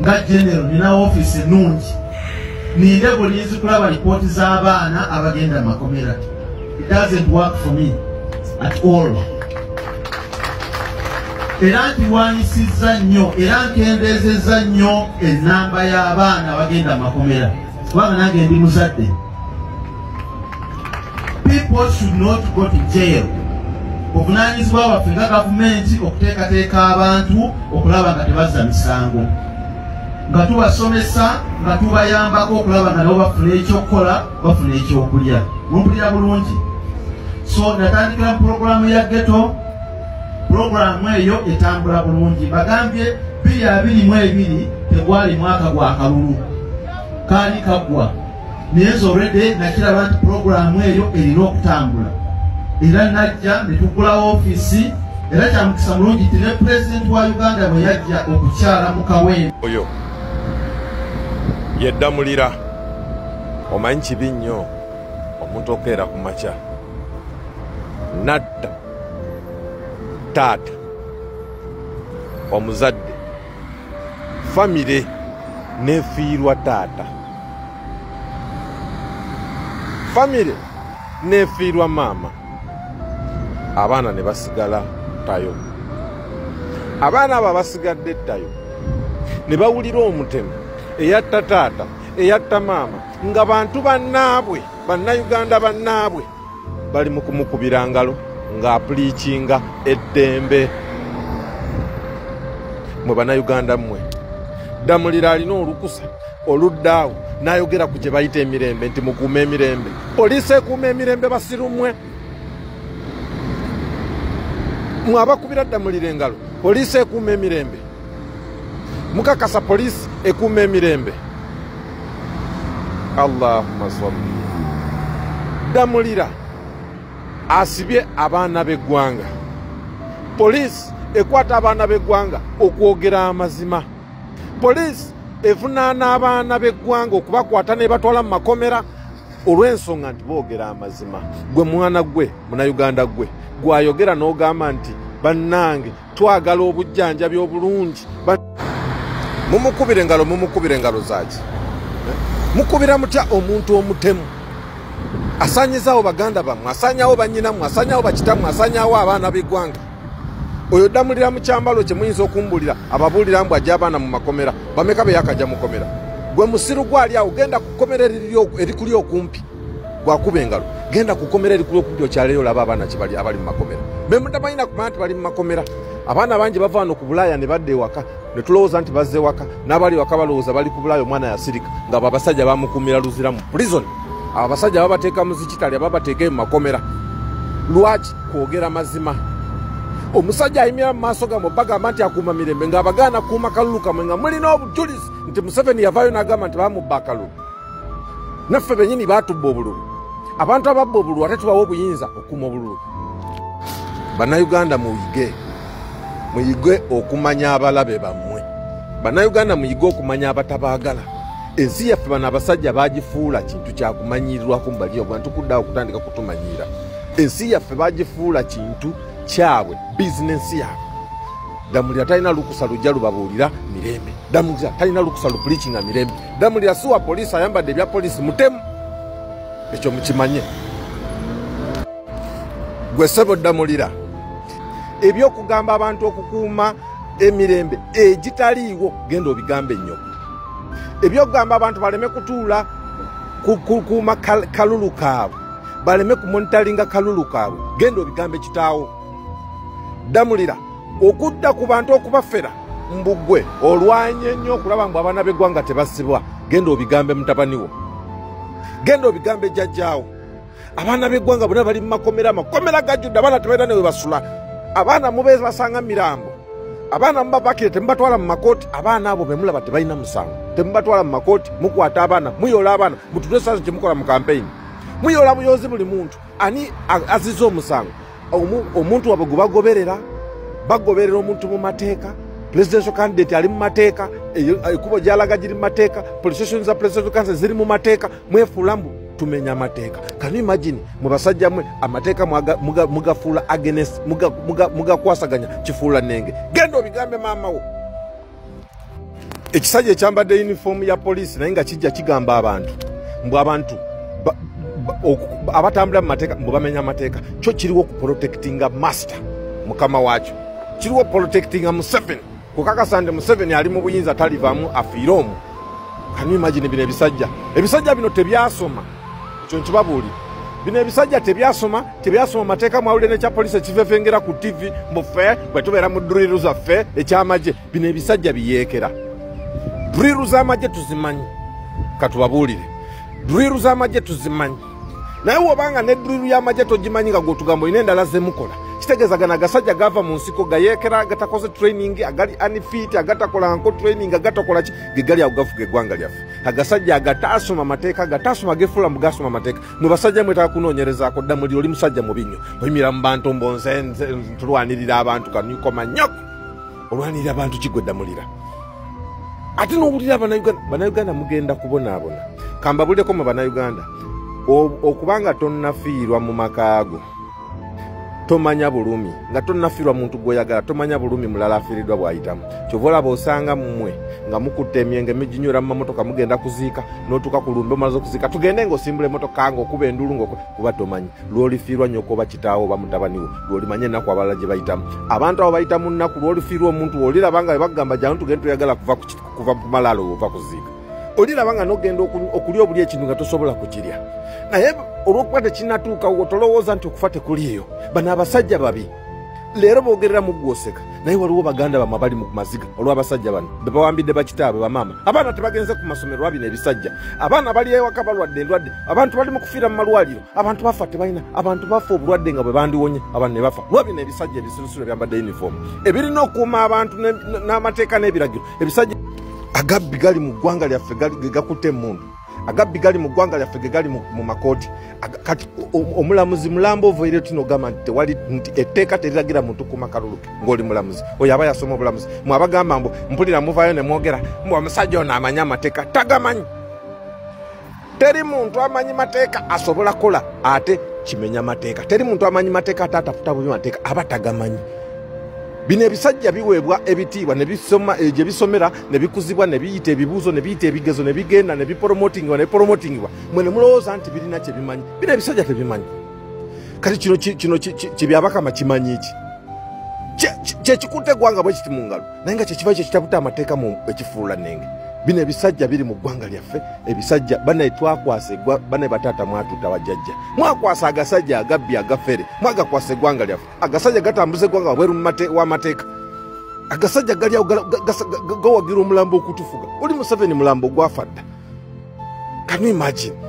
nga general nina office nungi ninde bulinzi kulaba ripoti z'abaana abagenda makomera. It doesn't work for me at all. Era ntiwanyisizza nnyo era nkendezezza nnyo ennamba y'abaana abagenda makomera kubanga nange ndi muzadde. People should not go to jail. Obuvunaanyizibwa bwaffe nga gavumenti okuteekateeka abantu okulaba nga tebazza misango, nga tubasomesa, nga tubayambako okulaba nga nabo bafuna ekyokukola, bafuna ekyokulya. Mumpulira bulungi. So natandikira mu puroguramu ya ghetto. Puroguramu eyo etambula bulungi. Bagambye 2022 tegwali mwaka gwa kalulu, kaali kaggwa. Naye already nakiraba nti puroguramu eyo erina okutambula. Era najja ne tugula ofiisi, era kya mukisa mulungi nti ne Pulezidenti wa Uganda bwe yajja okukyala mu Kawempe. Oyo yeddamulira omanyi kibi nnyo omuntu okeera ku makya natta taata omuzadde famire nefiirwa taata, famire nefiirwa maama, abaana ne basigala tayo. Abaana abo basigadde tayo ne bawulira omutemu eyatta taata eyatta maama nga bantu bannaabwe bannayuganda bannaabwe bali mu kumukubira ngalo ng'apuliikinga eddembe. Mwe bannayuganda mmwe, Damulira alina olukusa oluddaawo n'ayogera ku gye bayita emirembe nti mukuuma emirembe. Poliisi ekuuma emirembe basiru mmwe. Mwe abakubira Damulira engalo, poliisi ekuuma emirembe. Mukakasa poliisi ekuuma emirembe. Allahumma salli. Damulira asibye abaana b'eggwanga. Poliisi ekwata abaana b'eggwanga okwogera amazima. Poliisi evunaana abaana b'eggwanga okubakwata ne batwala mu makomera olw'ensonga nti boogera amazima. Gwe mwana gwe Munnayuganda gwe gwayogera n'ogamba nti bannange twagala obujjanjabi obulungi. Mumukubire engalo, mumukubire engalo zaaki. Mukubira mutya omuntu omutemu asanyizawo baganda bammwe, asanyawo bannyinammwe, asanyawo bakitammwe, asanyawo abaana b'eggwanga. Oyo Damulira mu kyambalo kye muyinza okumbulira ababuulira mbu ajja abaana mu makomera bameka be yakajja mu komera. Gwe musiru gwali awo genda ku komera erikuli okumpi gwakuba engalo, genda ku komera erikuli okumpi okyaleyo olaba abaana kye bali abali mu makomera. Be mutamanyi kumanya nti bali mu makomera. Abaana bangi bava wano ku Bulaaya ne badda ewaka ne tulowooza nti bazze waka, n'abali waka balowooza bali ku Bulaaya omwana yasirika nga abasajja bamukuumira luzira mu prison. Abo abasajja babateeka mu zikitali babateeke mu makomera. Lwaki? Kwogera mazima. Omusajja ayimira mu maaso gamwe bagamba nti akuuma mirembe ng'abagaana kuuma kalulu kamwe nga mulina obujulizi nti Museveni yavaayo n'agamba nti bamubba akalulu. Naffe bennyini baatubba obululu. Abantu ababba obululu ate tubawa obuyinza okuuma obululu. Bannayuganda muyige okumanya abalabe bammwe. Bannayuganda muyige okumanya abatabaagala. Ensi yaffe bano abasajja baagifuula kintu kyakumanyirirwako mu bali abantu kuddawo okutandika kutumanyiira. Ensi yaffe baagifuula kintu kyabwe, bizinensi yaabwe. Damulira talina lukusa lujja lubabuulira mirembe. Damulira talina lukusa lupuliikinga mirembe. Damulira si wa poliisi ayambadde ebya poliisi mutemu. Ekyo mukimanye. Gwe ssebo Damulira, ebyokugamba abantu okukuuma emirembe egitaliiwo genda obigambe ennyo. Ebyokugamba abantu baleme kutuula kukuuma kalulu kaabwe, baleme kumonitalinga kalulu kaabwe, genda obigambe kitaawo. Damulira okudda ku bantu okubafera mbugwe olwanye nnyo okulaba mbu abaana b'eggwanga tebasibwa, genda obigambe mutabaniwo, genda obigambe jjajjaawo. Abaana b'eggwanga bonna bali mu makomera, amakomera gajjudde, abaana tebalina ne we basula. Abaana mubeezi basanga mirambo, abaana mubapakire temubatwala mu makooti. Abaana abo bemulaba tebalina musango, temubatwala mu makooti, mukwata abaana, muyola abaana, mutuule saazi kyemukola mu kampeyini, muyola buyozi buli muntu. Ani aziza omusango? Omuntu wabwe gwe bagoberera omuntu mu mateeka. Presidential candidate ali mu mateeka, ekubo gyalaga giri mu mateeka, politicians za presidential candidate ziri mu mateeka. Mwefuula mbu tumenya amateeka. Can you imagine mu basajja mwe amateeka mugafuula against mugakwasaganya kifuula nenge. Genda obigambe maama wo. ekisajja ekyambadde uniform ya poliisi naye nga kijja kigamba abantu mbu abantu abatambula mu mateeka mbu bamenya amateeka kyo kiriwo okuprotectinga master mukama waakyo kiriwo protectinga Museveni kukakasa nti Museveni ali mu buyinza talivaamu afiire omwo. Can you imagine bino ebisajja bino tebyasoma ekyo nkibabuulira bino ebisajja tebyasoma mateeka mwawulire nekya poliisi ekivevengera ku TV mbufe bwe tubeera mu duriru zaffe ekyamagye bino ebisajja biyeekera duriru z'amagye tuzimanyi katubabuulire duriru z'amagye tuzimanyi naye wobanga ne duriru y'amagye togimanyi nga gwotugamba olina endala zemukola kitegeeza gana agasajja gava mu nsiko gayeekera agatakoze training agali unfit agatakola nko training agatakola ki gegali ago gafuga eggwanga lyaffe agasajja agataasoma mateeka agataasoma gefuula mu gasoma mateeka mwe basajja mwetaka kunoonyerezaako dda muli oli musajja mubi nnyo oyimira mu bantu mbonze tulwanirira abantu kanukoma nyoko olwanirira abantu kigwe ddamulira ate n'owulira bannayuganda mugenda kubonaabona kambabulireko mu bannayuganda okubanga tonnafiirwa mu makaago tomanya bulumi nga tonnafiirwa muntu gwoyagala tomanya bulumi mulala afiiriddwa bw'ayitamu kyova olaba osanga mmwe nga mukutte emyenge miginyura mu mamotoka mugenda kuziika n'otuuka ku lumbe omaze okuziika tugende ng'osimbula emmotoka ng'okuba endulu kuba tomanyi lw'olifiirwa nnyoko oba kitaawo oba mutabani wo lw'olimanya ennaku abalala gye bayitamu abantu abo bayita mu nnaku lw'olifiirwa omuntu oliraba nga bagamba jangu tugende tuyagala kuva ku malaalo ova kuziika oliraba nga n'ogenda okulya obuli ekintu nga tosobola kukirya naye olw'okuba tekinnatuuka tolowooza nti okufa tekuliyo bano abasajja babi leero boogerera mu gwoseka naye waliwo baganda bamwe abali mu maziga olw'abasajja bano be bawambidde bakitaabwe bamaama abaana tebagenze ku masomero lwabino ebisajja abaana bali ewaka balwadde endwadde abantu bali mu kufiira mu malwaliro abantu bafa tebalina abantu bafa obulwadde nga bwe bandiwonye abantu ne bafa lwabino ebisajja ebisirusiru ebyambadde uniform ebirina okuuma abantu n'amateeka n'ebiragiro ebisajja agabbi gali mu ggwanga lyaffe gegakutte emundu agabbi gali mu ggwanga lyaffe ge gali mu makooti kati omulamuzi mulambo ovaire tino gamba nti etteeka teriragira muntu kuuma kalulu ke ng'oli mulamuzi oyo aba yasoma obulamuzi mwabagamba mbu mpulira muvaayo ne mwogera mbu omusajja ono amanyi amateeka tagamanyi teri muntu amanyi mateeka asobola kola ate kimenya mateeka teri muntu amanyi mateeka ate atafuta bubi mateeka aba tagamanyi bino ebisajja biweebwa ebitiibwa ne bisoma gye bisomera ne bikuzibwa ne biyita ebibuuzo ne biyita ebigezo ne bigenda ne biporomotingibwa mwe ne mulowooza nti birina kye bimanyi bino ebisajja tebimanyi kati kino kibyabakama kimanyi ki kyekikutte eggwanga bwe kiti mu ngalo naye nga kyekiva kyo kitabuta amateeka mu ekifuula nnenge bino ebisajja biri mu ggwanga lyaffe ebisajja banaye twakwasa banaye bataata mwatuta bajjajja mwakwasa agasajja agabbi agafere mwagakwasa eggwanga lyaffe agasajja gatambuza eggwanga wabweru w'amateeka agasajja galyawo gawagira omulambo okutufuga oli Museveni mulambo gwafadda. Can you imagine?